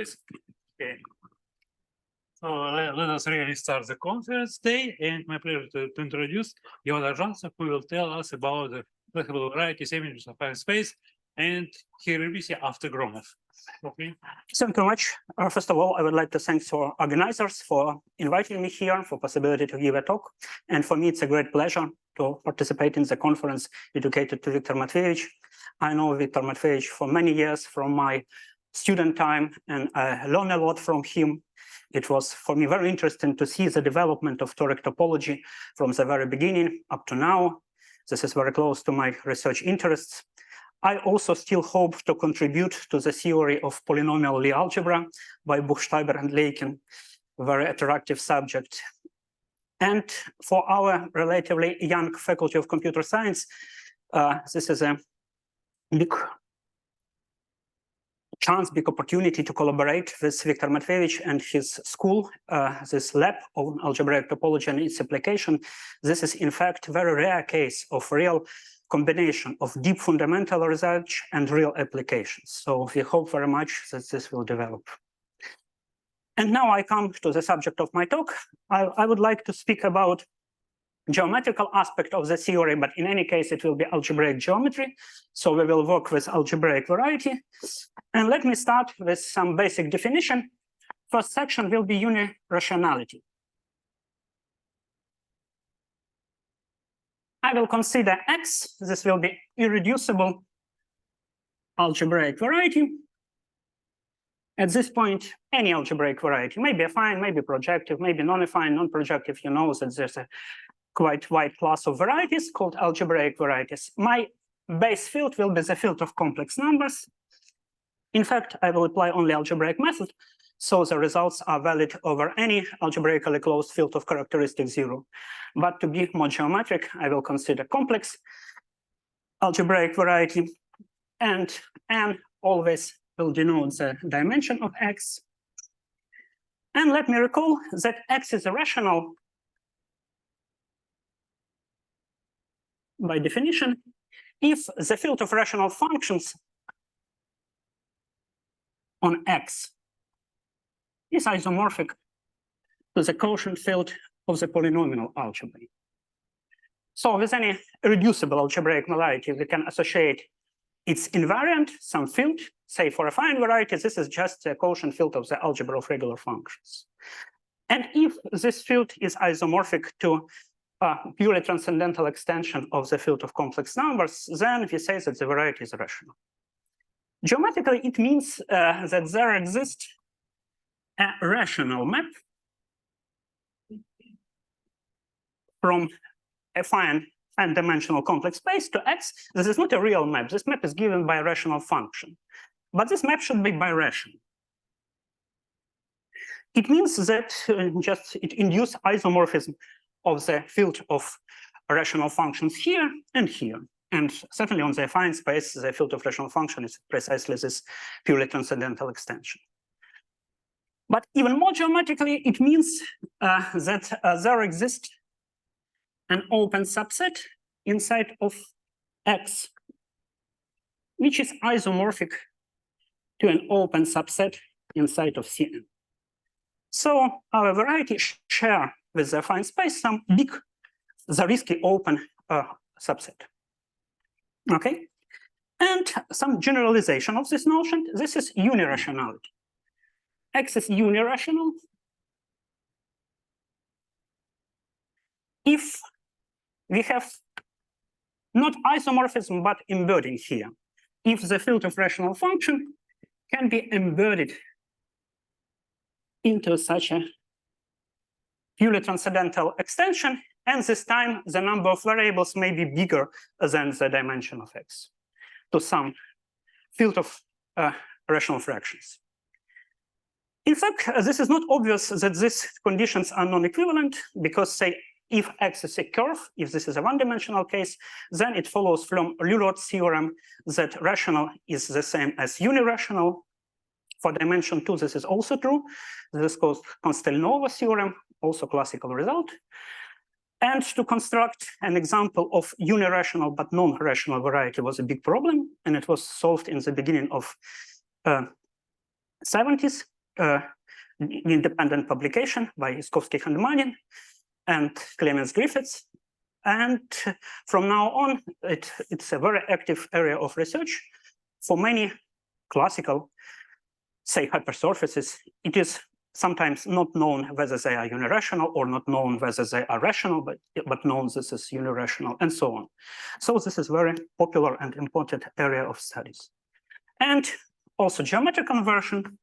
please. Okay. So let us really start the conference today, and my pleasure to introduce Mikhail Arzhantsev, who will tell us about the flexible varieties images of time space, and he will be here after Gromov. Okay. Thank you very much. First of all, I would like to thank our organizers for inviting me here, for possibility to give a talk. And for me, it's a great pleasure to participate in the conference dedicated to Viktor Matveyevich. I know Viktor Matveyevich for many years from my student time, and I learned a lot from him. It was for me very interesting to see the development of toric topology from the very beginning up to now. This is very close to my research interests. I also still hope to contribute to the theory of polynomial Lie algebra by Buchstaber and Leiken, a very attractive subject. And for our relatively young faculty of computer science, this is a big chance, big opportunity to collaborate with Viktor Matveyevich and his school, this lab on algebraic topology and its application. This is, in fact, a very rare case of real combination of deep fundamental research and real applications. So we hope very much that this will develop. And now I come to the subject of my talk. I would like to speak about geometrical aspect of the theory, but in any case, it will be algebraic geometry. So we will work with algebraic variety. And let me start with some basic definition. First section will be unirationality. I will consider X. This will be irreducible algebraic variety. At this point, any algebraic variety, maybe affine, maybe projective, maybe non-affine, non-projective. You know that there's a quite wide class of varieties called algebraic varieties. My base field will be the field of complex numbers. In fact, I will apply only algebraic method, so the results are valid over any algebraically closed field of characteristic 0. But to be more geometric, I will consider complex algebraic variety, and n always will denote the dimension of X. And let me recall that X is irrational by definition if the field of rational functions on X is isomorphic to the quotient field of the polynomial algebra. So with any reducible algebraic variety, we can associate its invariant, some field. Say for affine variety, this is just a quotient field of the algebra of regular functions. And if this field is isomorphic to a purely transcendental extension of the field of complex numbers, then we say that the variety is rational. Geometrically, it means that there exists a rational map from affine n-dimensional complex space to X. This is not a real map. This map is given by a rational function. But this map should be birational. It means that it induces isomorphism of the field of rational functions here and here. And certainly on the affine space, the field of rational function is precisely this purely transcendental extension. But even more geometrically, it means that there exists an open subset inside of X, which is isomorphic to an open subset inside of Cn. So our variety share with the affine space some big Zariski open subset. Okay, and some generalization of this notion. This is unirationality. X is unirational if we have not isomorphism but embedding here. If the field of rational function can be embedded into such a purely transcendental extension, and this time the number of variables may be bigger than the dimension of X to some field of rational fractions. In fact, this is not obvious that these conditions are non-equivalent, because say if X is a curve, if this is a one-dimensional case, then it follows from Lulot's theorem that rational is the same as unirational. For dimension 2, this is also true. This is called Konstelnova theorem, also classical result. And to construct an example of unirational but non-rational variety was a big problem, and it was solved in the beginning of 70s, independent publication by Iskovsky and Manin and Clemens Griffiths. And from now on, it's a very active area of research for many classical, say, hypersurfaces. It is sometimes not known whether they are unirational or not known whether they are rational, but known this is unirational and so on. So this is very popular and important area of studies. And also geometric conversion,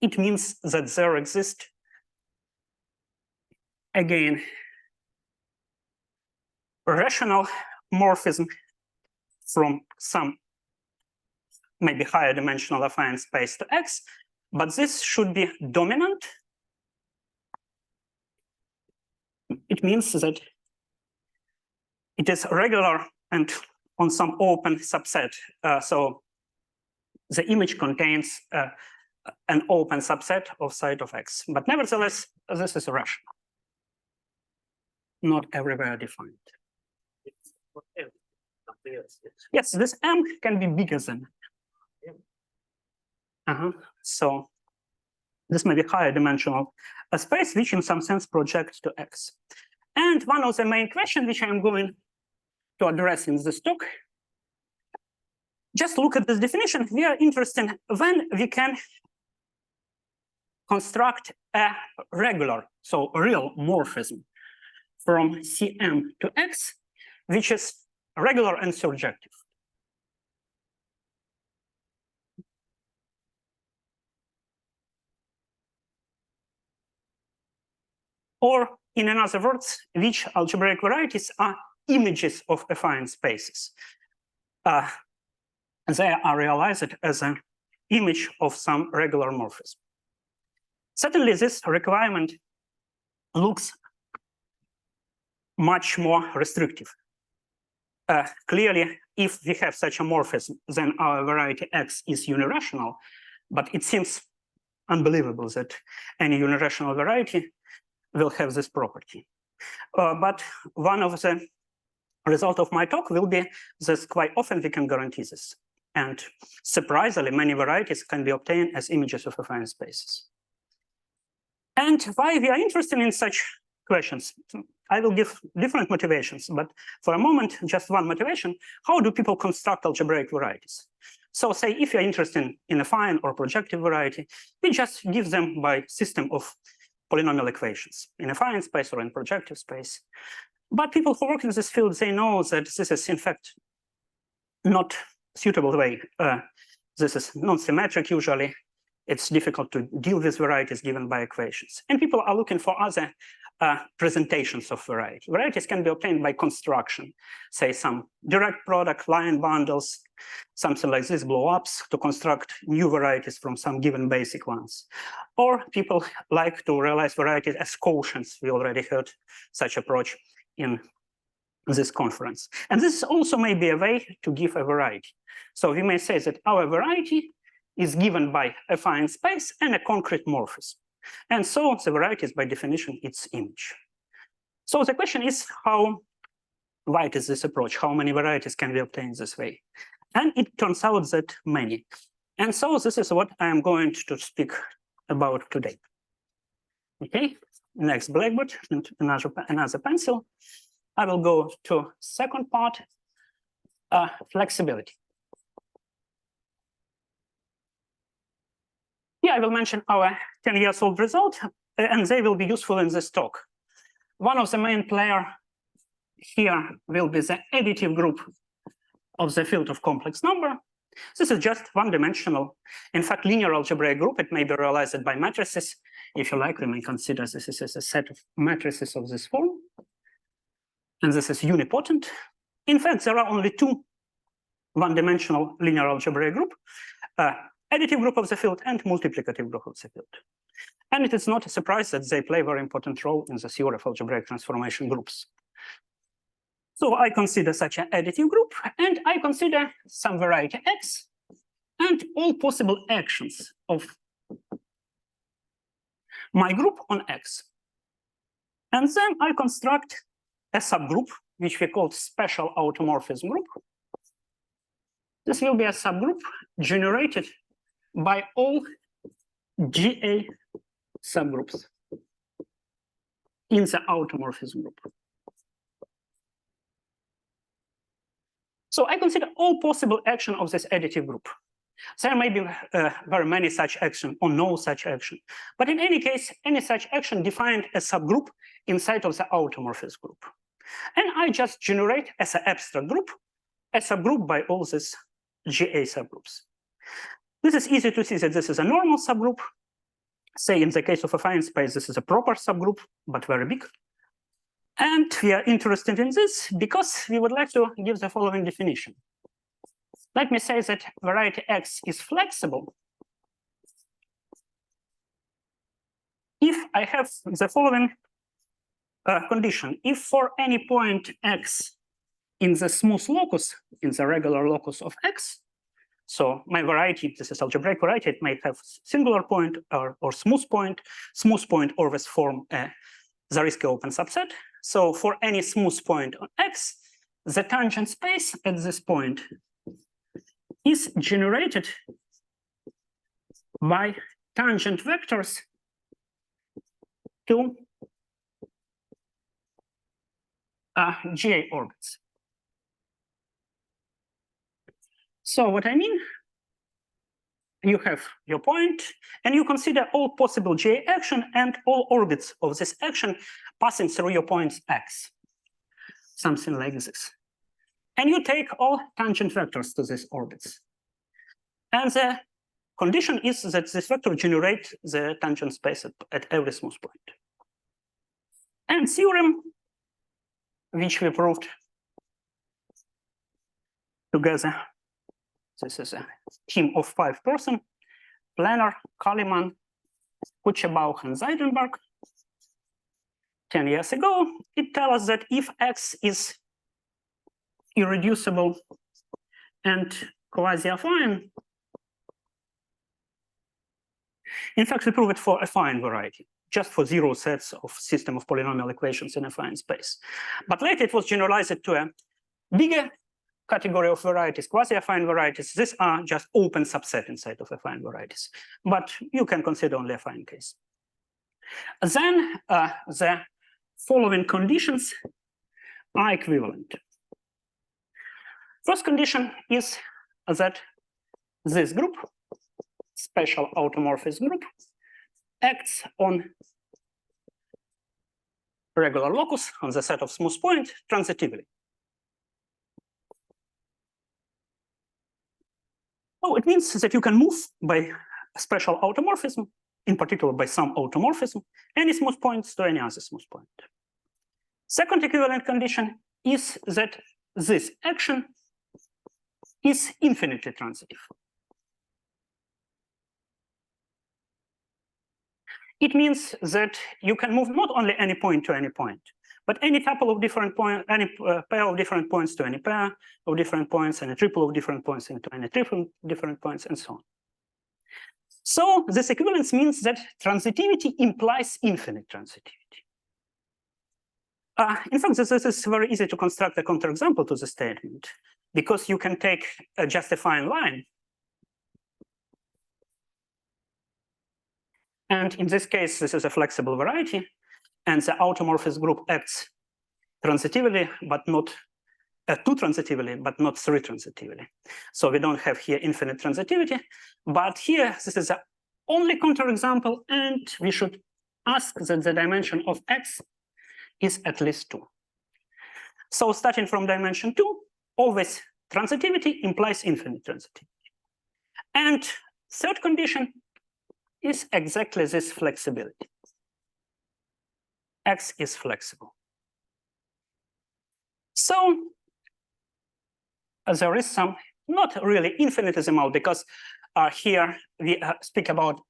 it means that there exist, again, rational morphism from some maybe higher dimensional affine space to X, but this should be dominant. It means that it is regular and on some open subset. So the image contains an open subset of side of X, but nevertheless, this is rational, not everywhere defined. Yes, this M can be bigger than. So this may be higher dimensional space, which in some sense projects to X. And one of the main questions which I'm going to address in this talk, just look at this definition. We are interested when we can construct a regular, so real morphism from Cm to X, which is regular and surjective. Or in other words, which algebraic varieties are images of affine spaces. They are realized as an image of some regular morphism. Certainly, this requirement looks much more restrictive. Clearly, if we have such a morphism, then our variety X is unirational, but it seems unbelievable that any unirational variety will have this property. But one of the results of my talk will be that quite often we can guarantee this. And surprisingly, many varieties can be obtained as images of affine spaces. And why we are interested in such questions? I will give different motivations, but for a moment, just one motivation. How do people construct algebraic varieties? So say if you're interested in affine or projective variety, we just give them by system of polynomial equations in affine space or in projective space. But people who work in this field, they know that this is in fact not suitable way. This is non-symmetric usually. It's difficult to deal with varieties given by equations. And people are looking for other presentations of variety. Varieties can be obtained by construction, say some direct product, line bundles, something like this, blow-ups to construct new varieties from some given basic ones. Or people like to realize varieties as quotients. We already heard such approach in this conference. And this also may be a way to give a variety. So we may say that our variety is given by affine space and a concrete morphism. And so the variety is by definition its image. So the question is how wide is this approach? How many varieties can we obtain this way? And it turns out that many. And so this is what I am going to speak about today. Okay, next blackboard and another pencil. I will go to second part, flexibility. Yeah, I will mention our 10-year-old result, and they will be useful in this talk. One of the main players here will be the additive group of the field of complex number. This is just one-dimensional, in fact, linear algebraic group. It may be realized by matrices. If you like, we may consider this as a set of matrices of this form. And this is unipotent. In fact, there are only two one-dimensional linear algebraic group. Additive group of the field and multiplicative group of the field. And it is not a surprise that they play a very important role in the theory of algebraic transformation groups. So I consider such an additive group, and I consider some variety X and all possible actions of my group on X. And then I construct a subgroup, which we call special automorphism group. This will be a subgroup generated by all GA subgroups in the automorphism group. So I consider all possible action of this additive group. There may be very many such action or no such action. But in any case, any such action defined as subgroup inside of the automorphism group. And I just generate as an abstract group a subgroup by all these GA subgroups. This is easy to see that this is a normal subgroup. Say in the case of a affine space, this is a proper subgroup, but very big. And we are interested in this because we would like to give the following definition. Let me say that variety X is flexible if I have the following condition. If for any point X in the smooth locus, in the regular locus of X, so my variety, this is algebraic variety, it may have singular point or smooth point. Smooth point always form a Zariski open subset. So for any smooth point on X, the tangent space at this point is generated by tangent vectors to GA orbits. So what I mean, you have your point, and you consider all possible GA action and all orbits of this action passing through your points X, something like this. And you take all tangent vectors to these orbits. And the condition is that this vector generates the tangent space at every smooth point. And theorem, which we proved together, this is a team of 5 persons, Planner, Kaliman, Kuchabauch, and Zaidenberg. 10 years ago, it tells us that if X is irreducible and quasi-affine, in fact, we prove it for affine variety, just for 0 sets of system of polynomial equations in affine space. But later it was generalized to a bigger category of varieties, quasi-affine varieties. These are just open subset inside of affine varieties, but you can consider only affine case. Then the following conditions are equivalent. First condition is that this group, special automorphism group, acts on regular locus on the set of smooth point transitively. So it means that you can move by a special automorphism, in particular by some automorphism, any smooth points to any other smooth point. Second equivalent condition is that this action is infinitely transitive. It means that you can move not only any point to any point, but any tuple of different points, any pair of different points to any pair of different points, and a triple of different points into any triple different points, and so on. So this equivalence means that transitivity implies infinite transitivity. In fact, this is very easy to construct a counterexample to the statement, because you can take just a fine line. And in this case, this is a flexible variety, and the automorphism group acts transitively, but not two transitively, but not three transitively. So we don't have here infinite transitivity, but here this is the only counterexample, and we should ask that the dimension of X is at least 2. So starting from dimension 2, always transitivity implies infinite transitivity. And third condition is exactly this flexibility. X is flexible. So there is some, not really infinitesimal, because here we speak about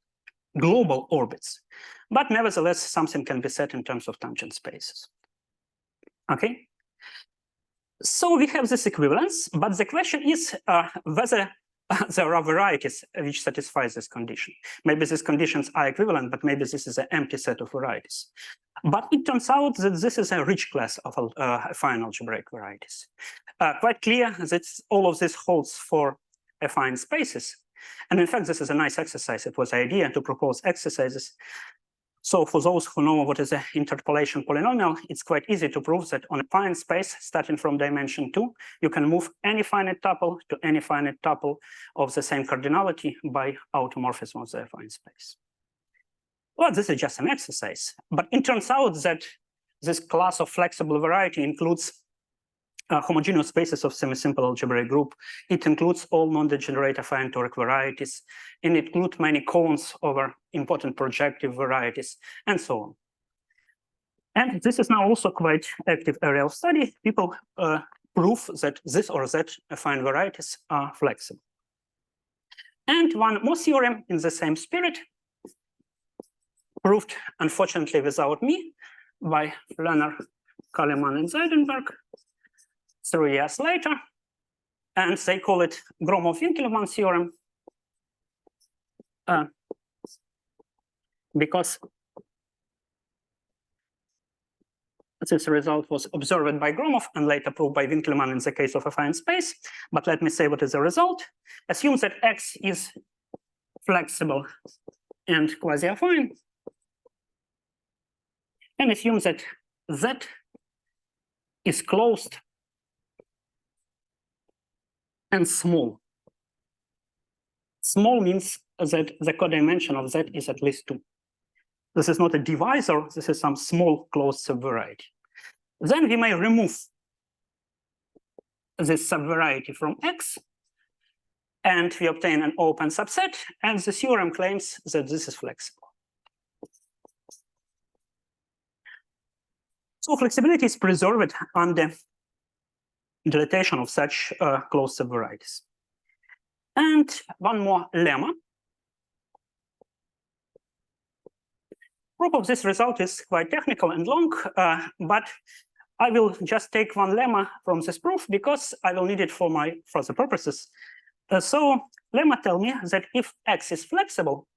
global orbits, but nevertheless something can be said in terms of tangent spaces. Okay, so we have this equivalence, but the question is whether there are varieties which satisfy this condition. Maybe these conditions are equivalent, but maybe this is an empty set of varieties. But it turns out that this is a rich class of affine algebraic varieties. Quite clear that all of this holds for affine spaces. And in fact, this is a nice exercise. It was the idea to propose exercises. So for those who know what is an interpolation polynomial, it's quite easy to prove that on a finite space starting from dimension 2, you can move any finite tuple to any finite tuple of the same cardinality by automorphism of the affine space. Well, this is just an exercise, but it turns out that this class of flexible variety includes homogeneous spaces of semisimple algebraic group. It includes all non-degenerate affine toric varieties, and it includes many cones over important projective varieties, and so on. And this is now also quite active area of study. People prove that this or that affine varieties are flexible. And one more theorem in the same spirit, proved, unfortunately, without me, by Lerner, Kaliman, and Zaidenberg 3 years later, and they call it Gromov-Winkelmann theorem, because this result was observed by Gromov and later proved by Winkelmann in the case of affine space. But let me say what is the result. Assume that X is flexible and quasi-affine, and assume that Z is closed and small. Small means that the codimension of Z is at least 2. This is not a divisor, this is some small closed subvariety. Then we may remove this subvariety from X, and we obtain an open subset, and the theorem claims that this is flexible. So flexibility is preserved under dilatation of such closed subvarieties. And one more lemma. Proof of this result is quite technical and long, but I will just take one lemma from this proof because I will need it for the purposes. So lemma tell me that if X is flexible,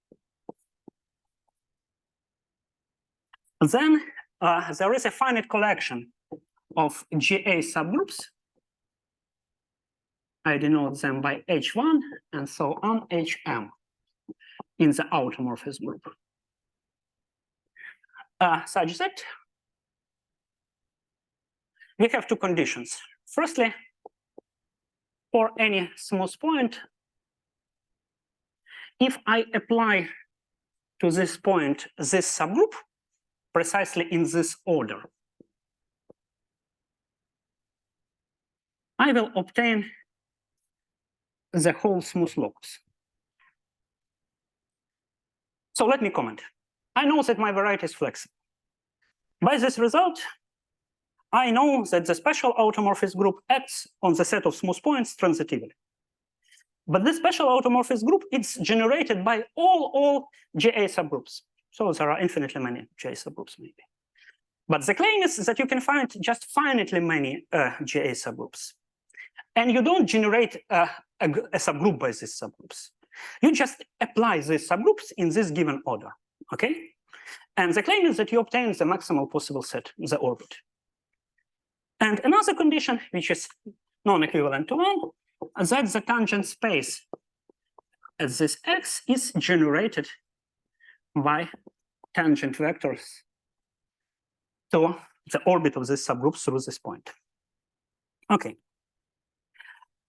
then there is a finite collection of GA subgroups. I denote them by H1 and so on HM in the automorphism group. Such that we have two conditions. Firstly, for any smooth point, if I apply to this point this subgroup precisely in this order, I will obtain the whole smooth locus. So let me comment. I know that my variety is flexible. By this result, I know that the special automorphism group acts on the set of smooth points transitively. But this special automorphism group is generated by all GA subgroups. So there are infinitely many GA subgroups, maybe. But the claim is that you can find just finitely many GA subgroups. And you don't generate a subgroup by these subgroups. You just apply these subgroups in this given order, okay? And the claim is that you obtain the maximal possible set, the orbit. And another condition, which is non-equivalent to 1, that the tangent space at this X is generated by tangent vectors to the orbit of this subgroup through this point. Okay.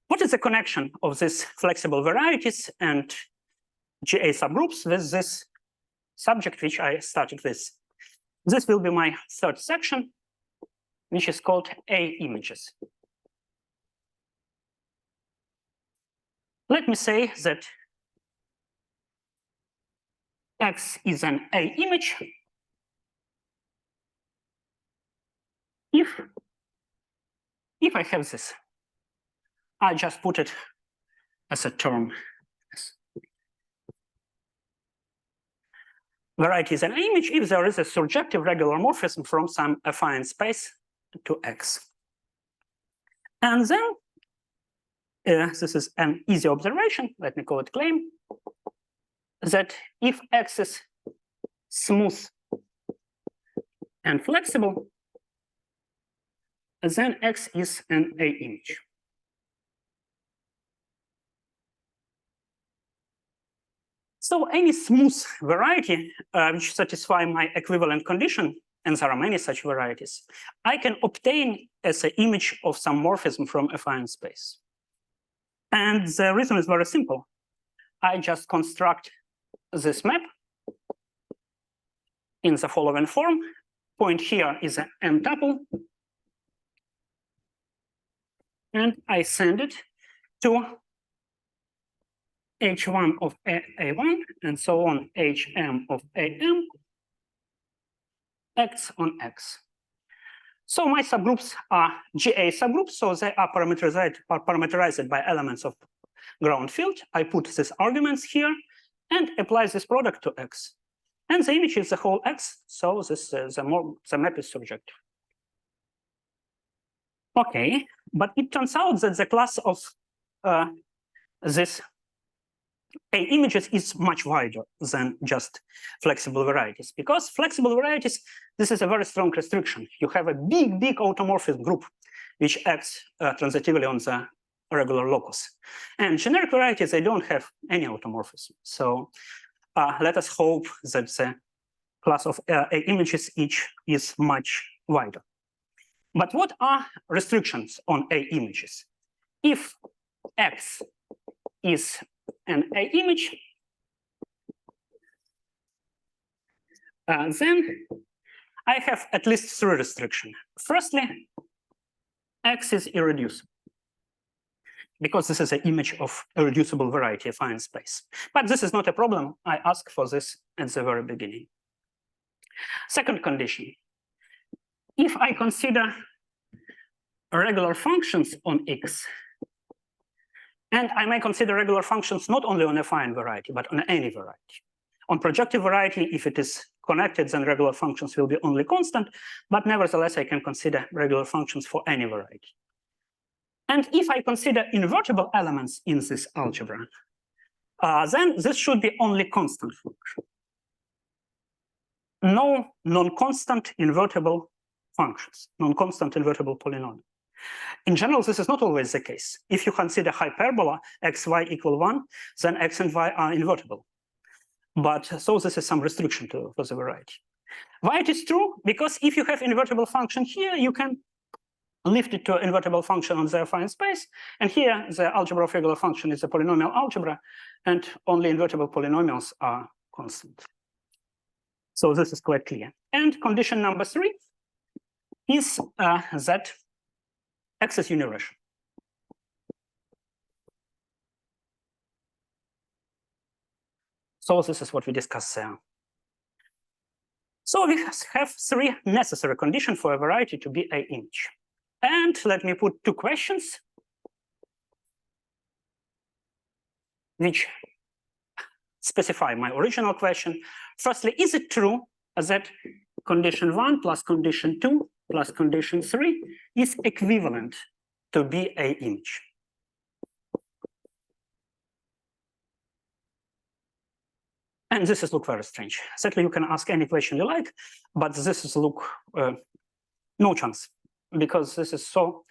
What is the connection of these flexible varieties and GA subgroups with this subject which I started with? This will be my third section, which is called A images. Let me say that X is an A image if I have this. I just put it as a term. Variety is an image if there is a surjective regular morphism from some affine space to X. And then this is an easy observation, let me call it claim, that if X is smooth and flexible, then X is an A image. So any smooth variety which satisfy my equivalent condition, and there are many such varieties, I can obtain as an image of some morphism from affine space. And the reason is very simple. I just construct this map in the following form. Point here is an M tuple, and I send it to H1 of A1 and so on, HM of AM, X on X. So my subgroups are GA subgroups, so they are parameterized by elements of ground field. I put these arguments here and apply this product to X. And the image is the whole X, so this the map is surjective. Okay, but it turns out that the class of this A images is much wider than just flexible varieties, because flexible varieties, this is a very strong restriction. You have a big automorphism group which acts transitively on the regular locus. And generic varieties, they don't have any automorphism. So let us hope that the class of A images each is much wider. But what are restrictions on A images? If X is an A image, then I have at least three restrictions. Firstly, X is irreducible, because this is an image of a reducible variety affine space. But this is not a problem. I ask for this at the very beginning. Second condition, if I consider regular functions on X, and I may consider regular functions not only on affine variety, but on any variety. On projective variety, if it is connected, then regular functions will be only constant, but nevertheless, I can consider regular functions for any variety. And if I consider invertible elements in this algebra, then this should be only constant function. No non-constant invertible functions, non-constant invertible polynomial. In general, this is not always the case. If you consider hyperbola xy equal 1, then x and y are invertible. But so this is some restriction for the variety. Why it is true? Because if you have invertible function here, you can lift it to an invertible function on the affine space. And here, the algebra of regular function is a polynomial algebra, and only invertible polynomials are constant. So this is quite clear. And condition number 3 is that X is unirational. So this is what we discussed there. So we have 3 necessary conditions for a variety to be an image. And let me put 2 questions which specify my original question. Firstly, is it true that condition 1 plus condition 2 plus condition 3 is equivalent to be an image? And this is look very strange. Certainly, you can ask any question you like, but this is look no chance, because this is so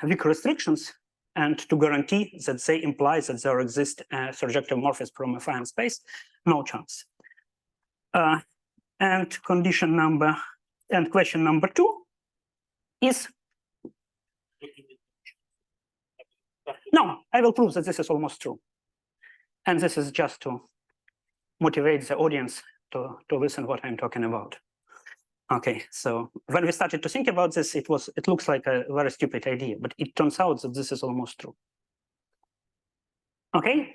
weak restrictions, and to guarantee that they imply that there exists a surjective morphism from affine space, no chance. And question number 2 is no. I will prove that this is almost true, and this is just to motivate the audience to listen what I'm talking about. Okay, so when we started to think about this, it looks like a very stupid idea, but it turns out that this is almost true. Okay.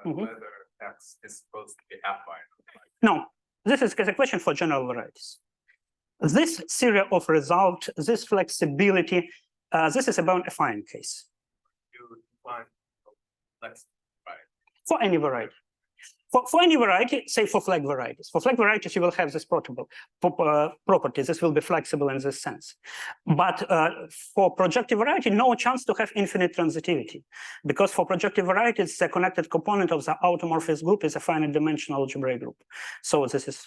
Whether X is supposed to be affine. No, this is a question for general varieties. This series of results, this flexibility, this is about a affine case. You define flexible, right? For any variety. For any variety, say for flag varieties. For flag varieties, you will have this property. This will be flexible in this sense. But for projective variety, no chance to have infinite transitivity. Because for projective varieties, the connected component of the automorphism group is a finite dimensional algebraic group. So this is,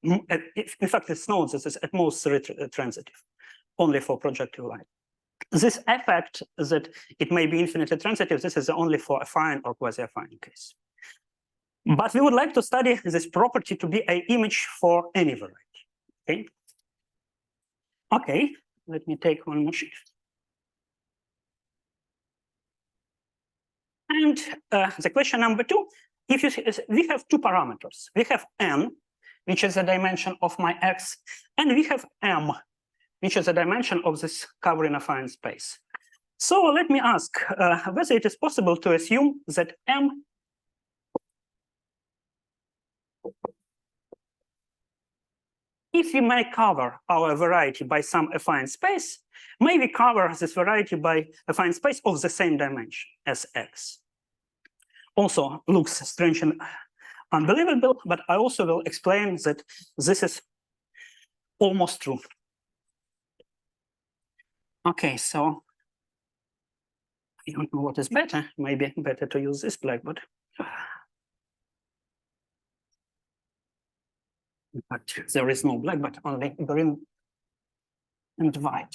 in fact, it's known this is at most transitive, only for projective variety. This effect that it may be infinitely transitive, this is only for affine or quasi-affine case. But we would like to study this property to be an image for any variety. Okay. Okay, let me take one more sheet. And the question number 2, if you see, we have two parameters. We have n, which is the dimension of my x, and we have m, which is the dimension of this covering affine space. So let me ask whether it is possible to assume that m if we may cover our variety by some affine space, may we cover this variety by affine space of the same dimension as x. Also looks strange and unbelievable, but I also will explain that this is almost true. Okay, so I don't know what is better. Maybe better to use this blackboard. But there is no blackboard, only green and white.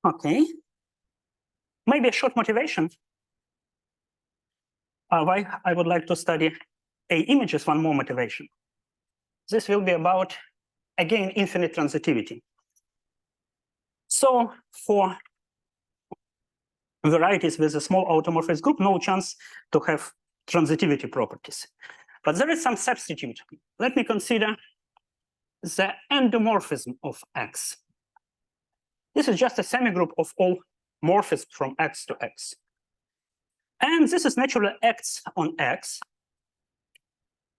Okay. Maybe a short motivation why I would like to study A images, one more motivation. This will be about, again, infinite transitivity. So for varieties with a small automorphism group, no chance to have transitivity properties. But there is some substitute. Let me consider the endomorphism of X. This is just a semigroup of all morphisms from X to X. And this is naturally X on X.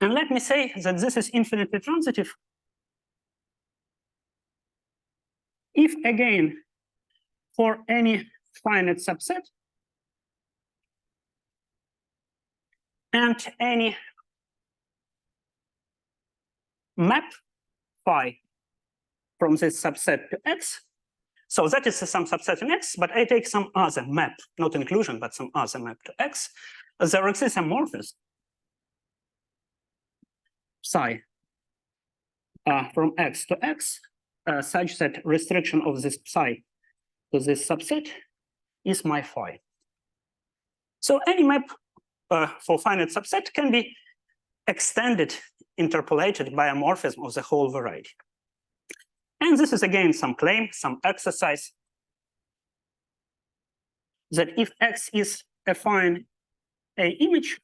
And let me say that this is infinitely transitive if, again, for any finite subset and any map phi from this subset to X. So that is some subset in X, but I take some other map, not inclusion, but some other map to X. There exists a morphism psi from X to X such that restriction of this psi to this subset is my phi. So any map for finite subset can be extended, interpolated by a morphism of the whole variety. And this is again some claim, some exercise that if X is affine A image,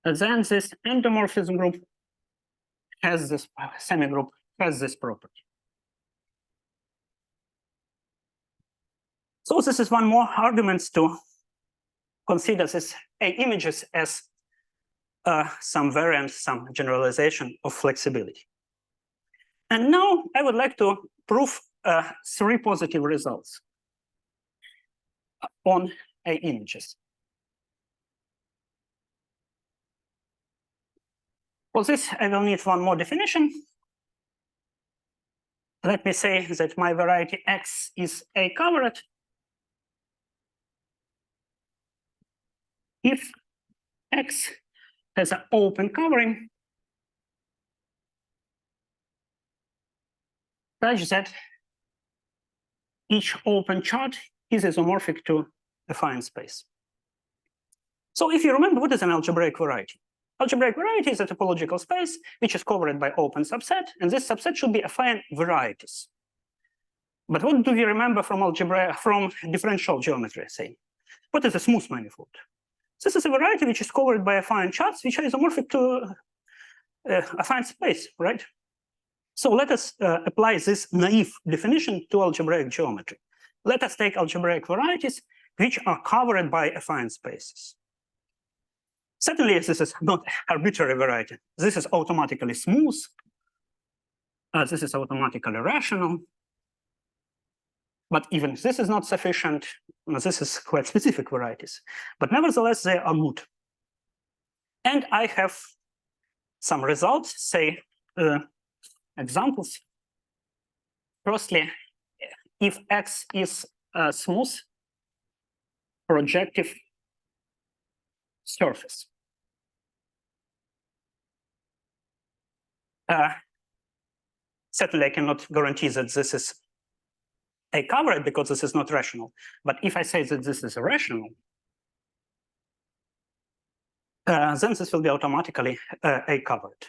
then this endomorphism group has this semigroup has this property. So this is one more argument to consider this A images as some variant, some generalization of flexibility. And now I would like to prove 3 positive results on A images. For this, I will need one more definition. Let me say that my variety X is A covered if X has an open covering such that each open chart is isomorphic to a affine space. So if you remember, what is an algebraic variety? Algebraic variety is a topological space which is covered by open subset, and this subset should be affine varieties. But what do we remember from algebra, from differential geometry, say? What is a smooth manifold? This is a variety which is covered by affine charts which are isomorphic to affine space, right? So let us apply this naive definition to algebraic geometry. Let us take algebraic varieties which are covered by affine spaces. Certainly, this is not arbitrary variety. This is automatically smooth. This is automatically rational. But even this is not sufficient. This is quite specific varieties. But nevertheless, they are good. And I have some results, say, examples. Firstly, if X is a smooth projective surface. Certainly, I cannot guarantee that this is a covered because this is not rational. But if I say that this is rational, then this will be automatically a covered.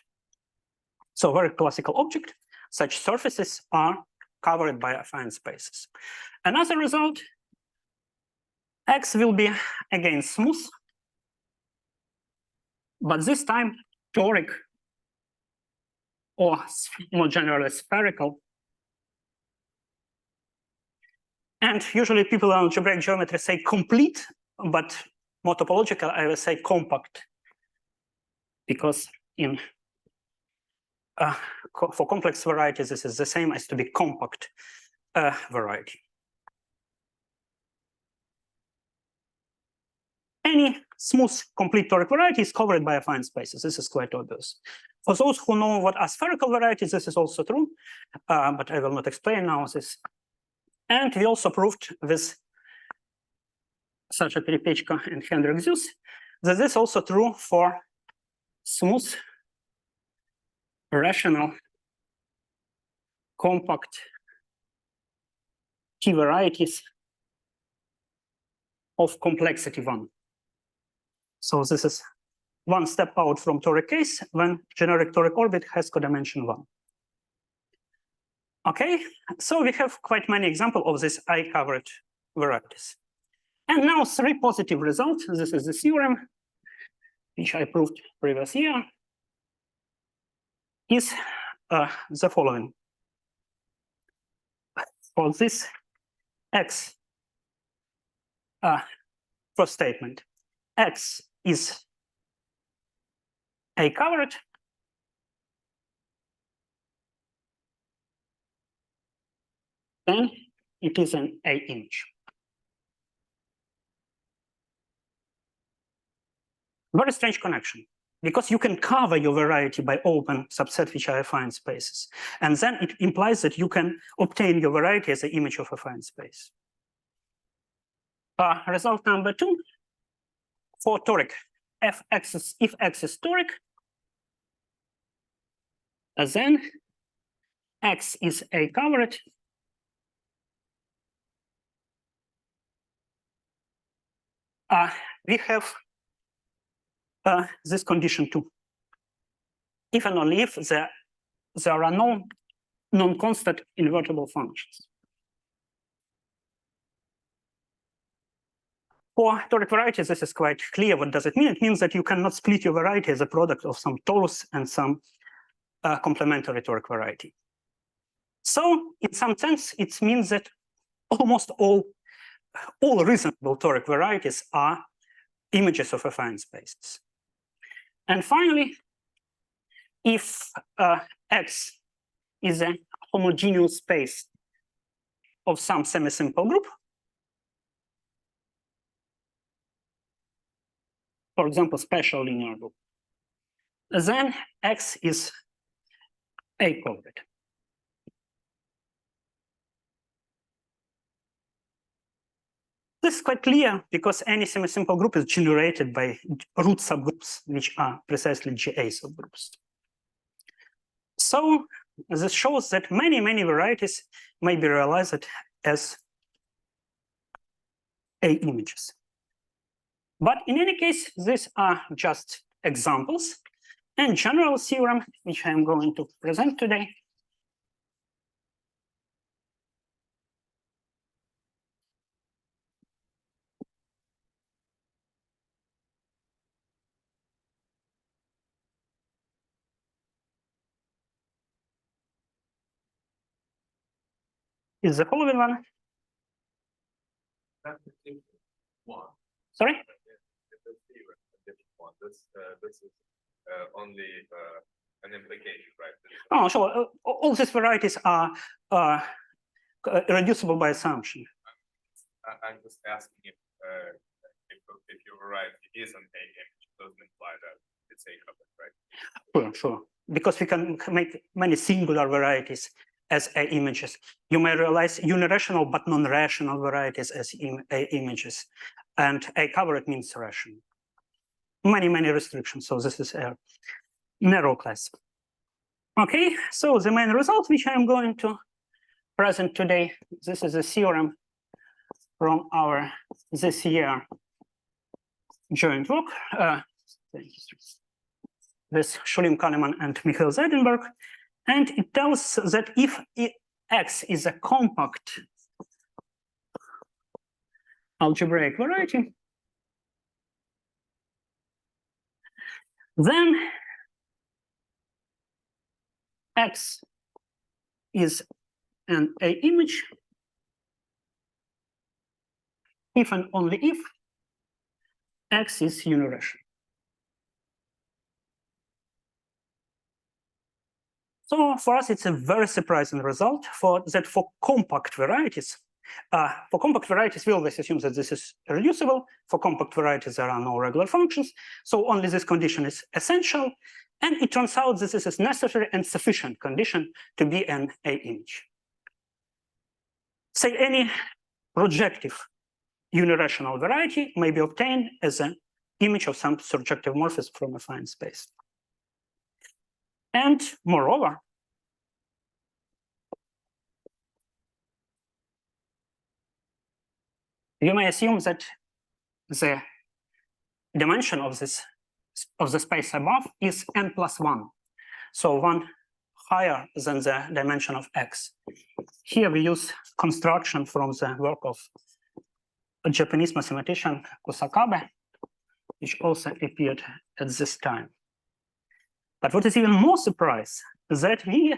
So very classical object, such surfaces are covered by affine spaces. And as a result, X will be again smooth, but this time toric, or more generally spherical. And usually people in algebraic geometry say complete, but more topological, I will say compact, because in for complex varieties, this is the same as to be compact variety. Any smooth complete toric variety is covered by affine spaces. This is quite obvious. For those who know what are spherical varieties, this is also true, but I will not explain now this. And we also proved with such a Perepechka and Hendrik Zeus that this is also true for smooth, rational, compact T varieties of complexity 1. So this is one step out from toric case when generic toric orbit has codimension 1. Okay, so we have quite many examples of these I-covered varieties. And now 3 positive results. This is the theorem, which I proved previous year, is the following. For this X, first statement, X is A-covered, then it is an A image. Very strange connection, because you can cover your variety by open subset which are affine spaces. And then it implies that you can obtain your variety as an image of affine space. Result number 2, for toric, if X is toric, then X is A-covered, we have this condition too. If and only if there are no non-constant invertible functions. For toric varieties, this is quite clear. What does it mean? It means that you cannot split your variety as a product of some torus and some complementary toric variety. So in some sense, it means that almost all reasonable toric varieties are images of affine spaces. And finally, if X is a homogeneous space of some semisimple group, for example, special linear group, then X is A-covered. This is quite clear because any semisimple group is generated by root subgroups, which are precisely GA subgroups. So this shows that many varieties may be realized as A images. But in any case, these are just examples. And general theorem, which I'm going to present today, is the following one. Sorry? This is only an implication, right? Oh, sure. All these varieties are reducible by assumption. I'm just asking if your variety is an A image, it doesn't imply that it's A-covered, right? Sure. Because we can make many singular varieties as A images. You may realize unirational but non-rational varieties as A images. And A-covered means rational. Many restrictions. So this is a narrow class. Okay, so the main result which I'm going to present today, this is a theorem from our this year joint work with Shulim, Kaliman, and Mikhail Zaidenberg. And it tells that if X is a compact algebraic variety, then X is an A image if and only if X is unirational. So for us, it's a very surprising result for compact varieties. For compact varieties, we always assume that this is reducible. For compact varieties, there are no regular functions. So only this condition is essential. And it turns out this is a necessary and sufficient condition to be an A image. Say any projective unirational variety may be obtained as an image of some surjective morphism from a affine space. And moreover, you may assume that the dimension of the space above is n+1, so one higher than the dimension of X. Here we use construction from the work of a Japanese mathematician Kusakabe, which also appeared at this time. But what is even more surprising is that we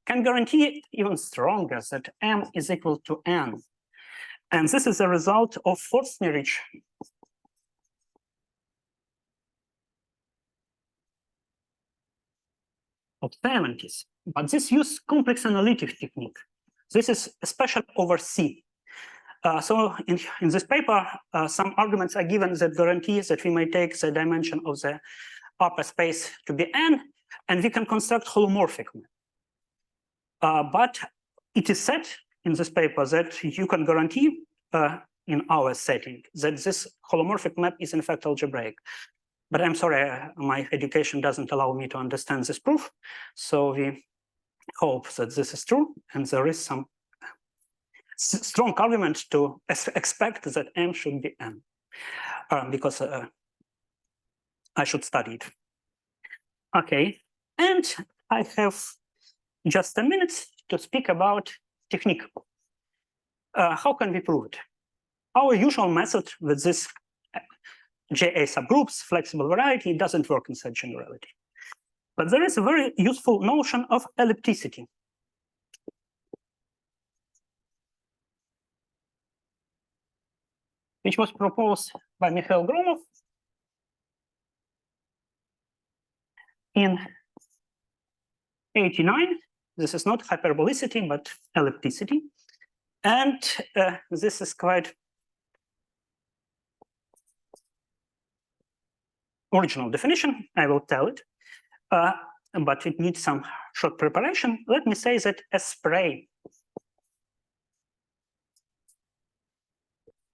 can guarantee even stronger that m is equal to n. And this is a result of Forstnerich of 70s. But this uses complex analytic technique. This is special over C. So in this paper, some arguments are given that guarantees that we may take the dimension of the upper space to be n, and we can construct holomorphic map. But it is said in this paper that you can guarantee in our setting that this holomorphic map is in fact algebraic. But I'm sorry, my education doesn't allow me to understand this proof. So we hope that this is true, and there is some strong argument to expect that m should be n, because I should study it. Okay, and I have just a minute to speak about technique. How can we prove it? Our usual method with this JA subgroups, flexible variety, doesn't work in such generality. But there is a very useful notion of ellipticity. Which was proposed by Mikhail Gromov in '89. This is not hyperbolicity, but ellipticity. And this is quite original definition. I will tell it, but it needs some short preparation. Let me say that a spray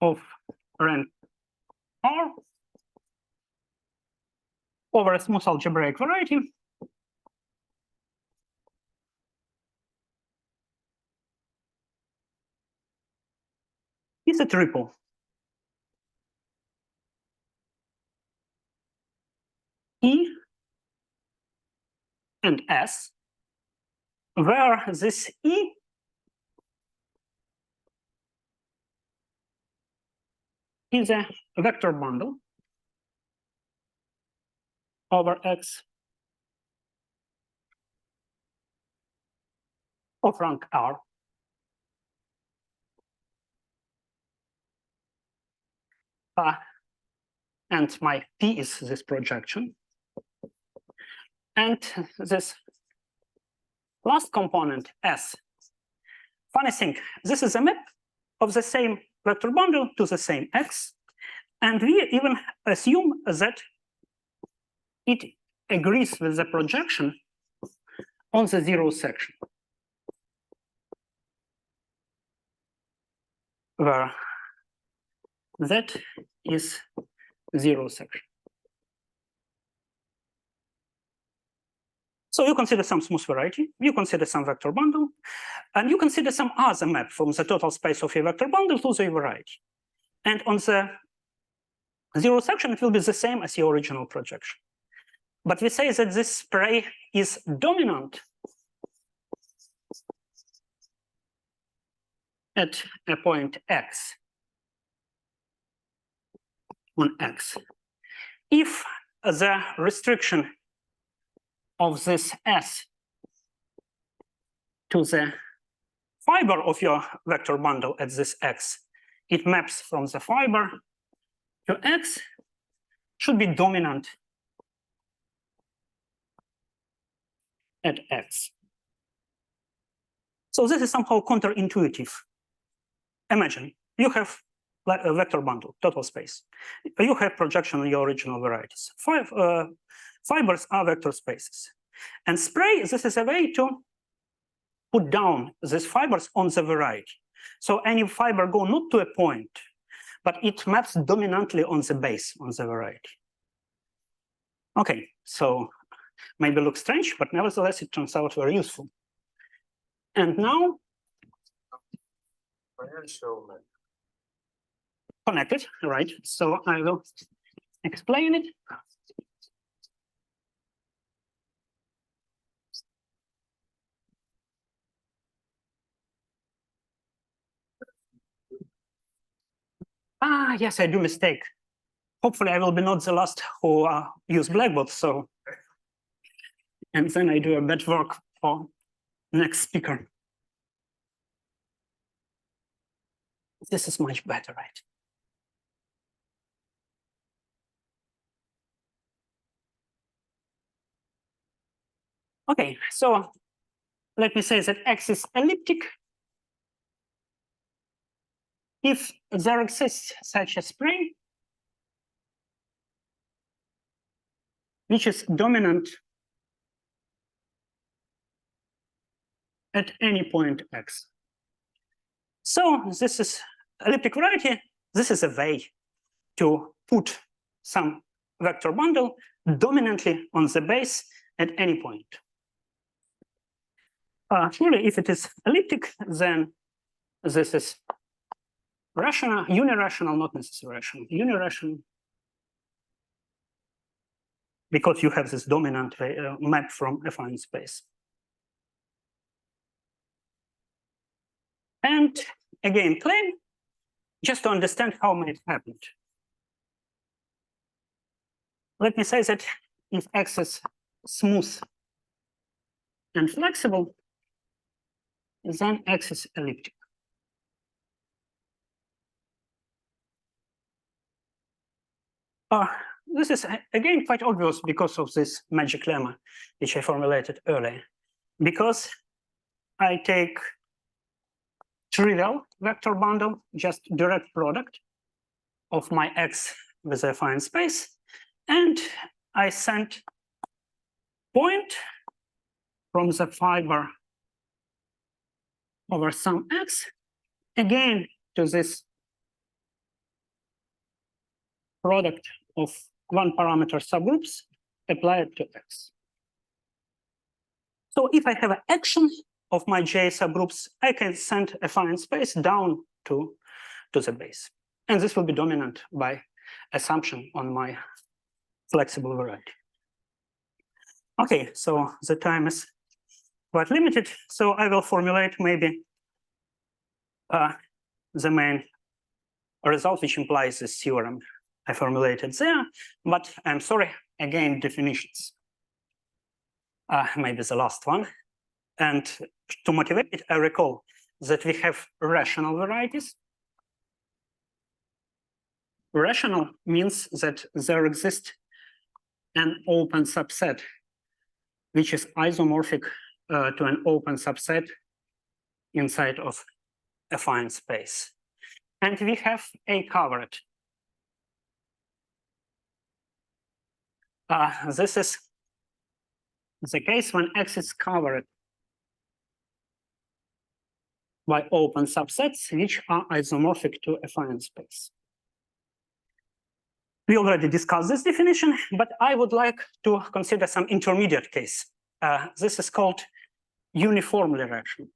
of rank R over a smooth algebraic variety is a triple. E and S, where this E is a vector bundle over X of rank R. And my P is this projection. And this last component, S. Funny thing, this is a map of the same vector bundle to the same X. And we even assume that it agrees with the projection on the zero section, where that is zero section. So you consider some smooth variety, you consider some vector bundle, and you consider some other map from the total space of your vector bundle to the variety. And on the zero section, it will be the same as your original projection. But we say that this spray is dominant at a point x on x if the restriction of this S to the fiber of your vector bundle at this x, it maps from the fiber to x, should be dominant at x. So this is somehow counterintuitive. Imagine you have like a vector bundle, total space. You have projection on your original varieties. Fibers are vector spaces. And spray, this is a way to put down these fibers on the variety. So any fiber go not to a point, but it maps dominantly on the base, on the variety. Okay, so maybe looks strange, but nevertheless, it turns out very useful. And now, connected, right? So I will explain it. Yes, I do mistake. Hopefully, I will be not the last who use Blackboard. So, and then I do a bad work for next speaker. This is much better, right? Okay, so let me say that X is elliptic. If there exists such a spray, which is dominant at any point X. So this is elliptic variety. This is a way to put some vector bundle dominantly on the base at any point. Surely, if it is elliptic, then this is rational, unirational, not necessarily rational, unirational, because you have this dominant map from affine space. And again, claim, just to understand how it happened. Let me say that if X is smooth and flexible, then X is elliptic. This is, again, quite obvious because of this magic lemma, which I formulated earlier. Because I take trivial vector bundle, just direct product of my X with a affine space, and I send point from the fiber over some X, again, to this product of one parameter subgroups applied to X. So if I have an action of my J subgroups, I can send a affine space down to the base. And this will be dominant by assumption on my flexible variety. Okay, so the time is quite limited. So I will formulate maybe the main result, which implies this theorem I formulated there, but I'm sorry, again, definitions. Maybe the last one. And to motivate it, I recall that we have rational varieties. Rational means that there exists an open subset, which is isomorphic to an open subset inside of affine space. And we have A covered. This is the case when X is covered by open subsets, which are isomorphic to affine space. We already discussed this definition, but I would like to consider some intermediate case this is called uniformly rational.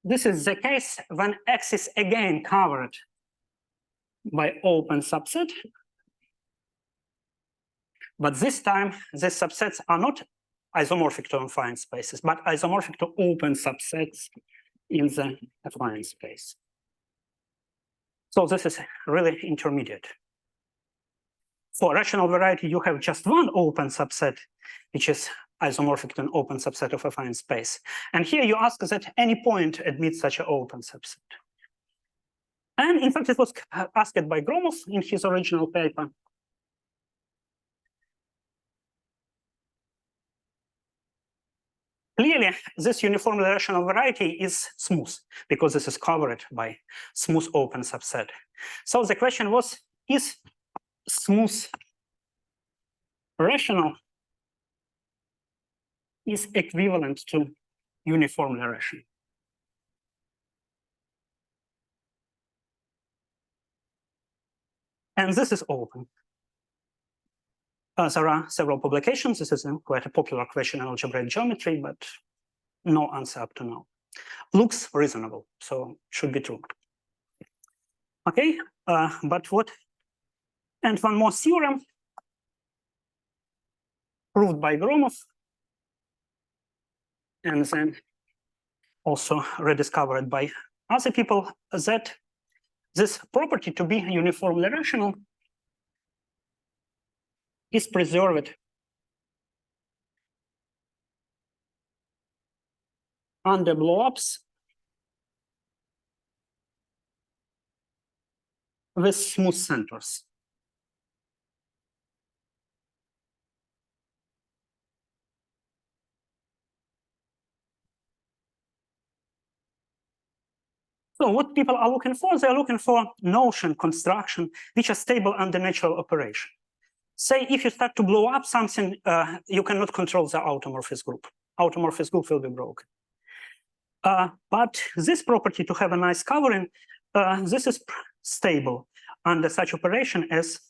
This is the case when X is again covered by open subset. But this time, these subsets are not isomorphic to affine spaces, but isomorphic to open subsets in the affine space. So this is really intermediate. For rational variety, you have just one open subset, which is isomorphic to an open subset of affine space. And here you ask that any point admits such an open subset. And in fact, it was asked by Gromov in his original paper. Clearly, this uniformly rational variety is smooth because this is covered by smooth open subset. So the question was, is smooth rational is equivalent to uniformly rational? And this is open. There are several publications. This is quite a popular question in algebraic geometry, but no answer up to now. Looks reasonable, so should be true. Okay, but what? And one more theorem proved by Gromov, and then also rediscovered by other people, that this property to be uniformly rational is preserved under blowups with smooth centers. So what people are looking for, they're looking for notion construction which are stable under natural operation. Say if you start to blow up something, you cannot control the automorphism group. Automorphism group will be broken. But this property to have a nice covering, this is stable under such operation as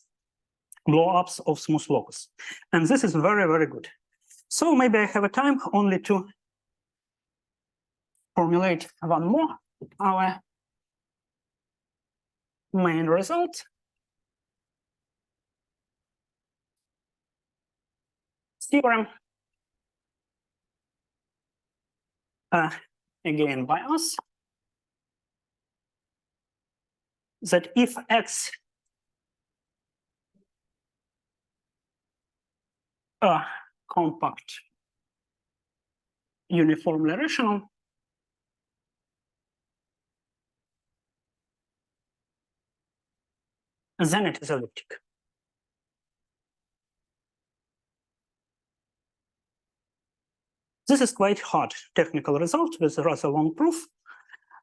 blow-ups of smooth locus. And this is very, very good. So maybe I have a time only to formulate one more, our main result. Theorem, again by us, that if X compact uniformly rational, then it is elliptic. This is quite hard technical result with a rather long proof.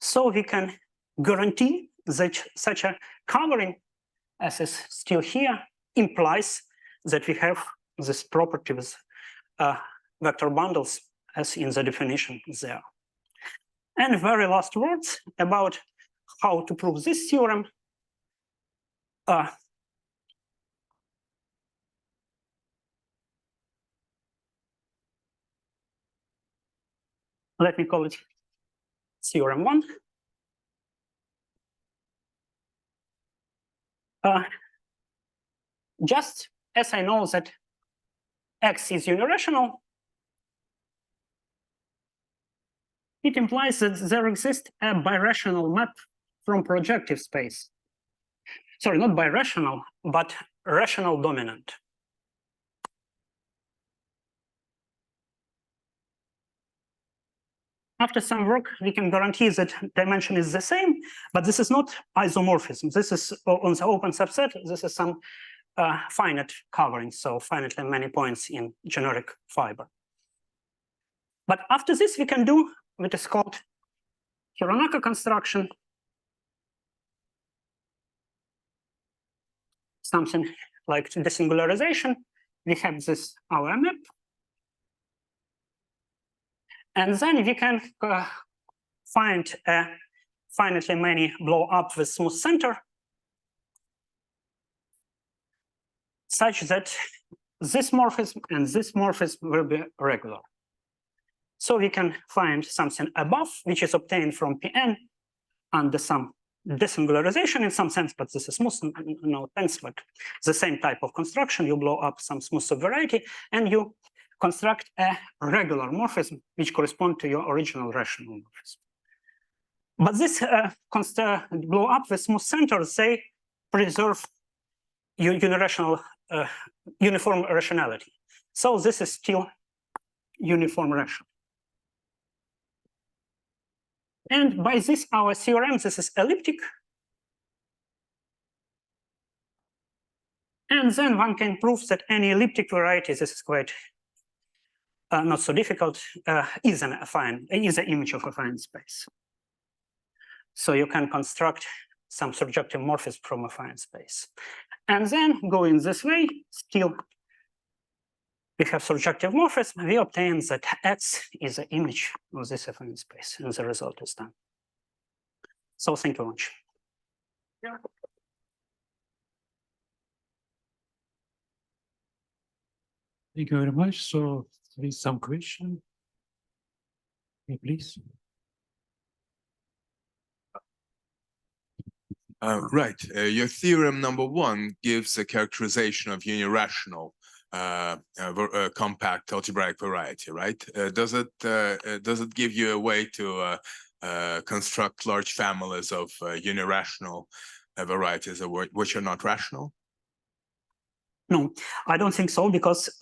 So we can guarantee that such a covering, as is still here, implies that we have this property with vector bundles as in the definition there. And very last words about how to prove this theorem. Let me call it theorem 1. Just as I know that X is unirational, it implies that there exists a birational map from projective space. Sorry, not birational, but rational dominant. After some work, we can guarantee that dimension is the same, but this is not isomorphism. This is on the open subset. This is some finite covering, so finitely many points in generic fiber. But after this, we can do what is called Hironaka construction, something like desingularization. We have this our map. And then we can find finitely many blow up with smooth center. such that this morphism and this morphism will be regular. So we can find something above, which is obtained from Pn under some desingularization in some sense, but this is smooth, no sense, but the same type of construction. You blow up some smooth subvariety and you construct a regular morphism which corresponds to your original rational morphism. But this blow up with smooth centers, they preserve unirational uniform rationality. So this is still uniform rational. And by this, our theorem, this is elliptic. And then one can prove that any elliptic variety, this is quite not so difficult, is an affine, is an image of affine space. So you can construct some surjective morphism from affine space. And then going this way, still we have surjective morphism, we obtain that X is an image of this affine space, and the result is done. So thank you very much. Yeah. Thank you very much. So there is some question. Okay, please. Right. Your theorem number 1 gives a characterization of unirational compact algebraic variety, right? Does it give you a way to construct large families of unirational varieties which are not rational? No, I don't think so, because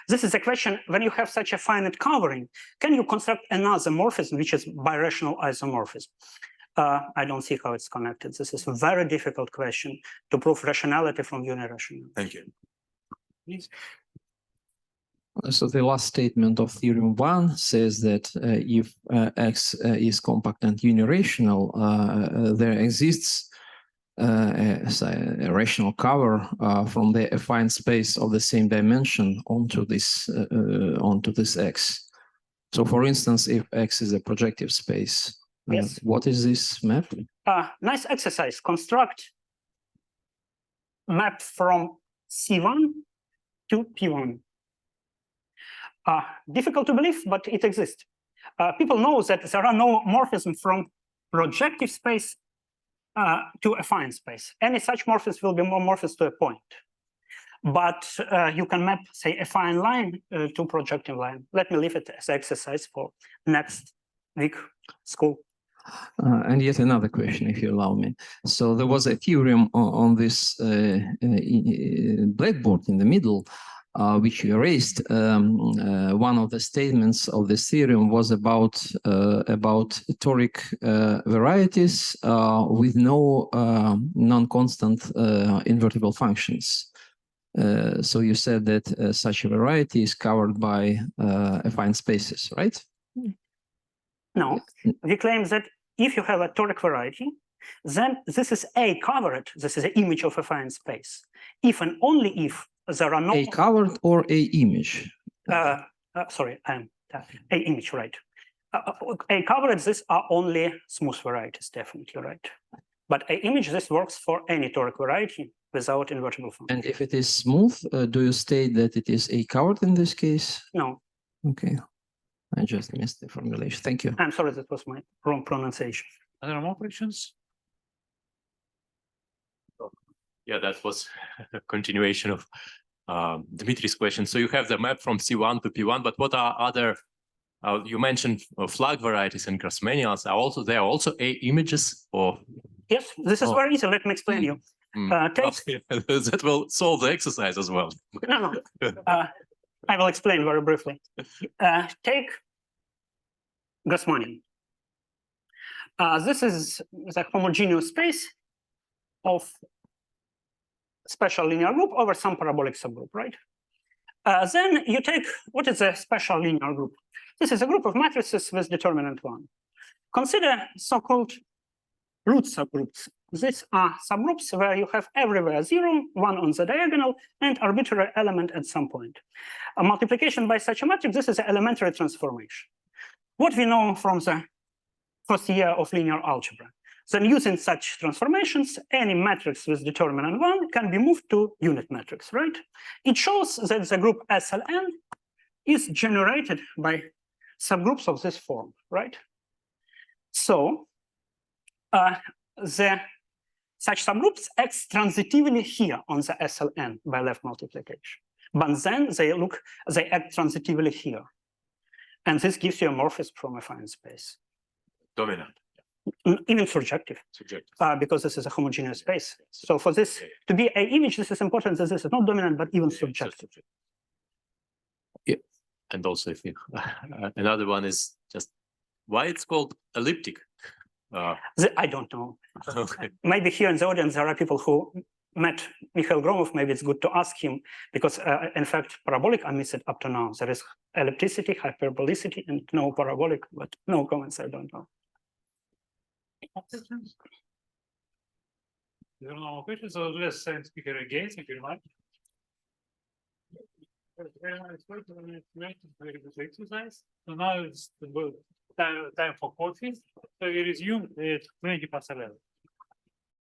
this is a question, when you have such a finite covering, can you construct another morphism which is birational isomorphism? I don't see how it's connected. This is a very difficult question to prove rationality from unirational. Thank you. Please. So the last statement of theorem 1 says that if X is compact and unirational, there exists a rational cover from the affine space of the same dimension onto this X. So, for instance, if X is a projective space, yes. What is this map? Nice exercise. Construct map from C1 to P1. Difficult to believe, but it exists. People know that there are no morphisms from projective space to affine space. Any such morphism will be more morphism to a point. But you can map, say, affine line to projective line. Let me leave it as an exercise for next week school. And yet another question, if you allow me. So there was a theorem on this blackboard in the middle, which you erased. One of the statements of this theorem was about toric varieties with no non-constant invertible functions. So you said that such a variety is covered by affine spaces, right? No, we claim that if you have a toric variety, then this is A covered, this is an image of affine space. If and only if there are no— A covered or A image? Sorry, A image, right. A covered, these are only smooth varieties, definitely, right. But A image, this works for any toric variety without invertible function. And if it is smooth, do you state that it is A covered in this case? No. Okay. I just missed the formulation. Thank you. I'm sorry, that was my wrong pronunciation. Are there more questions? Yeah, that was a continuation of Dmitri's question. So you have the map from C1 to P1, but what are other? You mentioned flag varieties and Grassmannians. They are also A images, or? Yes, this is very easy. Let me explain you. That will solve the exercise as well. No. I will explain very briefly. Take Grassmannian. This is the homogeneous space of special linear group over some parabolic subgroup, right? Then you take, what is a special linear group? This is a group of matrices with determinant 1. Consider so-called root subgroups. These are subgroups where you have everywhere 0, 1 on the diagonal, and arbitrary element at some point. A multiplication by such a matrix, this is an elementary transformation. What we know from the first year of linear algebra. Then using such transformations, any matrix with determinant 1 can be moved to unit matrix, right? It shows that the group SLN is generated by subgroups of this form, right? So such subgroups act transitively here on the SLN by left multiplication. But then they act transitively here. And this gives you a morphism from a finite space. Dominant. Even surjective, Subjective. because this is a homogeneous space. So for this to be an image, this is important that this is not dominant, but even surjective. Yeah. And also, if you, another one is just why it's called elliptic. I don't know. Okay. Maybe here in the audience there are people who met Mikhail Gromov. Maybe it's good to ask him because, in fact, parabolic are missed up to now. There is ellipticity, hyperbolicity, and no parabolic, but no comments. I don't know. There are no more questions, so let's send speaker again. Thank you very much. Very good exercise. So now it's time for coffee. So we resume at 20 past 11.